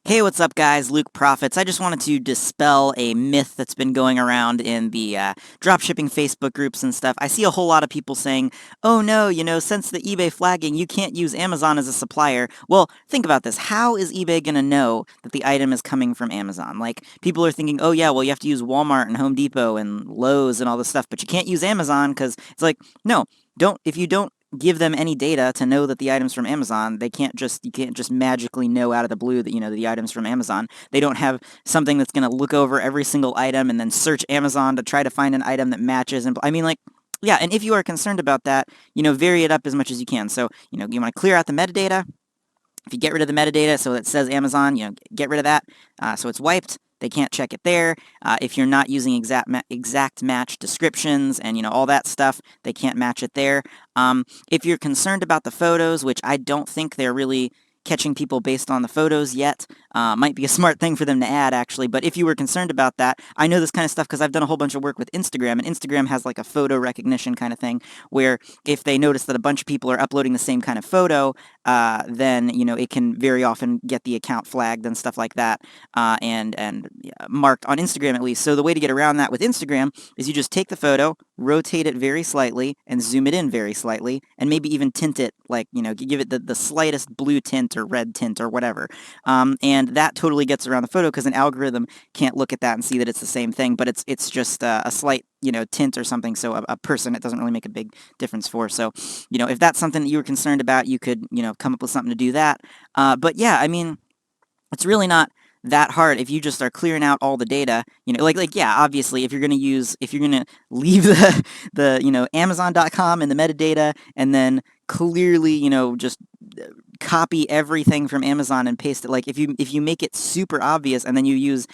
Hey, what's up, guys? Luke Profits. I just wanted to dispel a myth that's been going around in the dropshipping Facebook groups and stuff. I see a whole lot of people saying, oh no, since the eBay flagging, you can't use Amazon as a supplier. Well, think about this. How is eBay going to know that the item is coming from Amazon? Like, people are thinking, oh yeah, well, you have to use Walmart and Home Depot and Lowe's and all this stuff, but you can't use Amazon because it's like, no, if you don't give them any data to know that the item's from Amazon. You can't just magically know out of the blue that, the item's from Amazon. They don't have something that's going to look over every single item and then search Amazon to try to find an item that matches. And I mean, like, yeah, and if you are concerned about that, vary it up as much as you can. So, you want to clear out the metadata. If you get rid of the metadata so it says Amazon, get rid of that so it's wiped. They can't check it there. If you're not using exact match descriptions and all that stuff, they can't match it there. If you're concerned about the photos, which I don't think they're really catching people based on the photos yet, might be a smart thing for them to add, actually. But if you were concerned about that, I know this kind of stuff because I've done a whole bunch of work with Instagram, and Instagram has like a photo recognition kind of thing where if they notice that a bunch of people are uploading the same kind of photo, then, it can very often get the account flagged and stuff like that, and marked on Instagram at least. So the way to get around that with Instagram is you just take the photo, rotate it very slightly, and zoom it in very slightly, and maybe even tint it, like, give it the slightest blue tint or red tint or whatever. And that totally gets around the photo because an algorithm can't look at that and see that it's the same thing, but it's just a slight, tint or something, so a person it doesn't really make a big difference for. So, if that's something that you were concerned about, you could, come up with something to do that. But yeah, I mean, it's really not that hard if you just are clearing out all the data, yeah, obviously if you're going to leave the Amazon.com and the metadata and then clearly, just copy everything from Amazon and paste it. Like if you make it super obvious and then you use,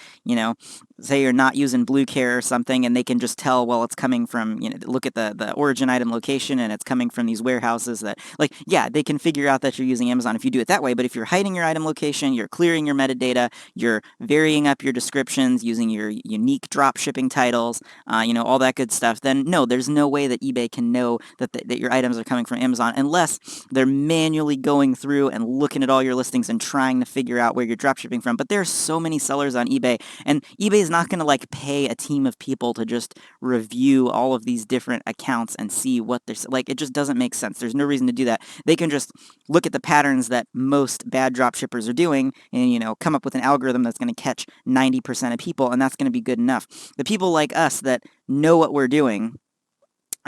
say you're not using Blue Care or something and they can just tell, well, it's coming from, look at the origin item location and it's coming from these warehouses that, like, yeah, they can figure out that you're using Amazon if you do it that way. But if you're hiding your item location, you're clearing your metadata, you're varying up your descriptions using your unique drop shipping titles, all that good stuff, then no, there's no way that eBay can know that your items are coming from Amazon unless they're manually going through and looking at all your listings and trying to figure out where you're drop shipping from. But there are so many sellers on eBay, and eBay is not going to like pay a team of people to just review all of these different accounts and see what they're like. It just doesn't make sense. There's no reason to do that. They can just look at the patterns that most bad drop shippers are doing and come up with an algorithm that's going to catch 90% of people, and that's going to be good enough. The people like us that know what we're doing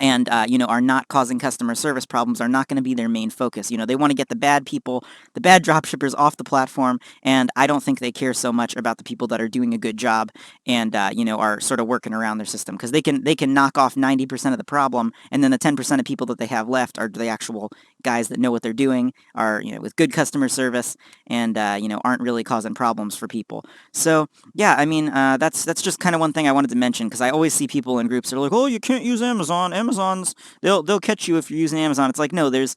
and are not causing customer service problems are not going to be their main focus. They want to get the bad people, the bad dropshippers off the platform, and I don't think they care so much about the people that are doing a good job and are sort of working around their system, because they can knock off 90% of the problem, and then the 10% of people that they have left are the actual guys that know what they're doing, are with good customer service, and aren't really causing problems for people. So yeah, I mean, that's just kind of one thing I wanted to mention, because I always see people in groups that are like, oh, you can't use Amazon. Amazon's they'll catch you if you're using Amazon. It's like, no, there's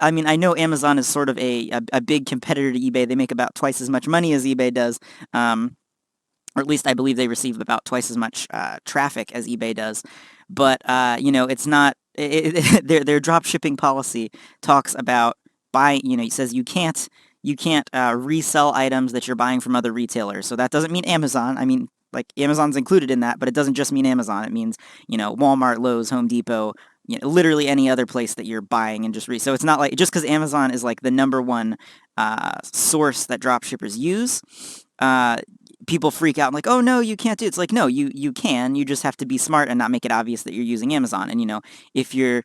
I mean, I know Amazon is sort of a big competitor to eBay. They make about twice as much money as eBay does. Or at least I believe they receive about twice as much traffic as eBay does. But it's not their drop shipping policy talks about buying. It says you can't resell items that you're buying from other retailers. So that doesn't mean Amazon. I mean, like, Amazon's included in that, but it doesn't just mean Amazon. It means, Walmart, Lowe's, Home Depot, literally any other place that you're buying and just so it's not like just because Amazon is like the number one source that drop shippers use, people freak out and like, oh no, you can't do it. It's like, no, you can. You just have to be smart and not make it obvious that you're using Amazon. And if you're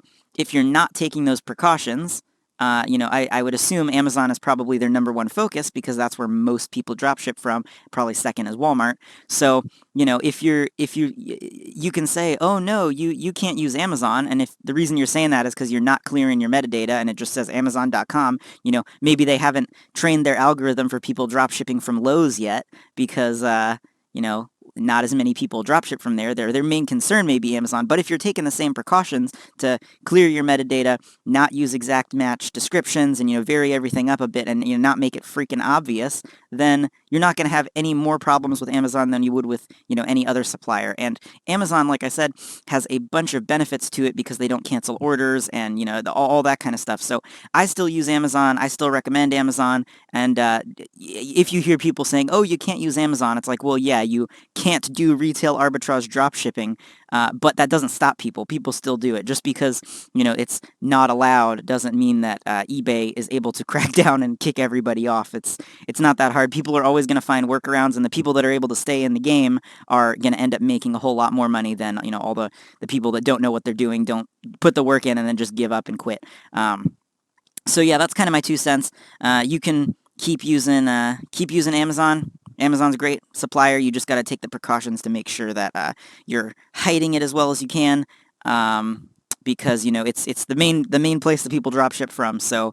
not taking those precautions, I would assume Amazon is probably their number one focus because that's where most people drop ship from. Probably second is Walmart. So, if you can say, oh no, you can't use Amazon, and if the reason you're saying that is because you're not clearing your metadata and it just says Amazon.com, maybe they haven't trained their algorithm for people drop shipping from Lowe's yet because, not as many people dropship from there. Their main concern may be Amazon, but if you're taking the same precautions to clear your metadata, not use exact match descriptions, and vary everything up a bit, and not make it freaking obvious, then you're not going to have any more problems with Amazon than you would with any other supplier. And Amazon, like I said, has a bunch of benefits to it because they don't cancel orders and all that kind of stuff. So I still use Amazon. I still recommend Amazon, And if you hear people saying, oh, you can't use Amazon, it's like, well, yeah, you can't do retail arbitrage drop shipping, but that doesn't stop people. People still do it. Just because, it's not allowed doesn't mean that eBay is able to crack down and kick everybody off. It's not that hard. People are always going to find workarounds, and the people that are able to stay in the game are going to end up making a whole lot more money than, all the people that don't know what they're doing, don't put the work in, and then just give up and quit. So yeah, that's kind of my 2 cents. You can keep using Amazon. Amazon's a great supplier. You just got to take the precautions to make sure that you're hiding it as well as you can, because it's the main place that people drop ship from. So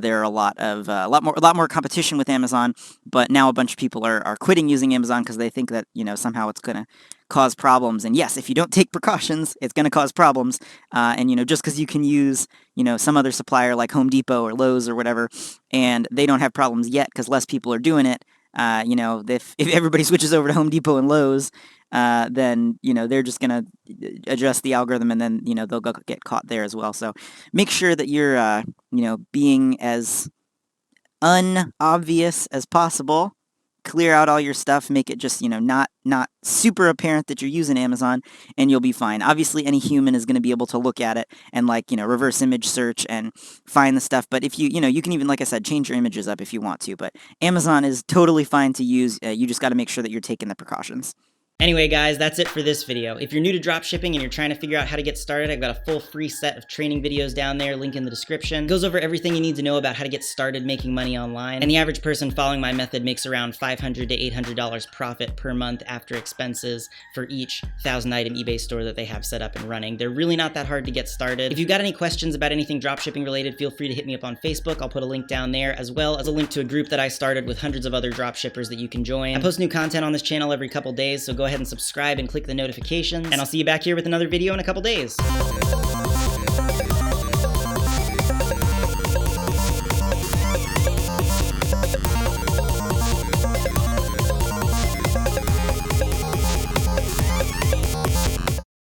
there are a lot more competition with Amazon. But now a bunch of people are quitting using Amazon because they think that somehow it's gonna cause problems. And yes, if you don't take precautions, it's gonna cause problems. And just because you can use some other supplier like Home Depot or Lowe's or whatever, and they don't have problems yet because less people are doing it. If everybody switches over to Home Depot and Lowe's, then they're just gonna adjust the algorithm, and then they'll get caught there as well. So make sure that you're being as unobvious as possible. Clear out all your stuff, make it just not super apparent that you're using Amazon, and you'll be fine. Obviously any human is going to be able to look at it and reverse image search and find the stuff, but if you can even, like I said, change your images up if you want to, but Amazon is totally fine to use. You just got to make sure that you're taking the precautions. Anyway, guys, that's it for this video. If you're new to dropshipping and you're trying to figure out how to get started, I've got a full free set of training videos down there, link in the description. It goes over everything you need to know about how to get started making money online. And the average person following my method makes around $500 to $800 profit per month after expenses for each 1,000-item eBay store that they have set up and running. They're really not that hard to get started. If you've got any questions about anything dropshipping related, feel free to hit me up on Facebook. I'll put a link down there, as well as a link to a group that I started with hundreds of other dropshippers that you can join. I post new content on this channel every couple days, so go ahead and subscribe and click the notifications, and I'll see you back here with another video in a couple days.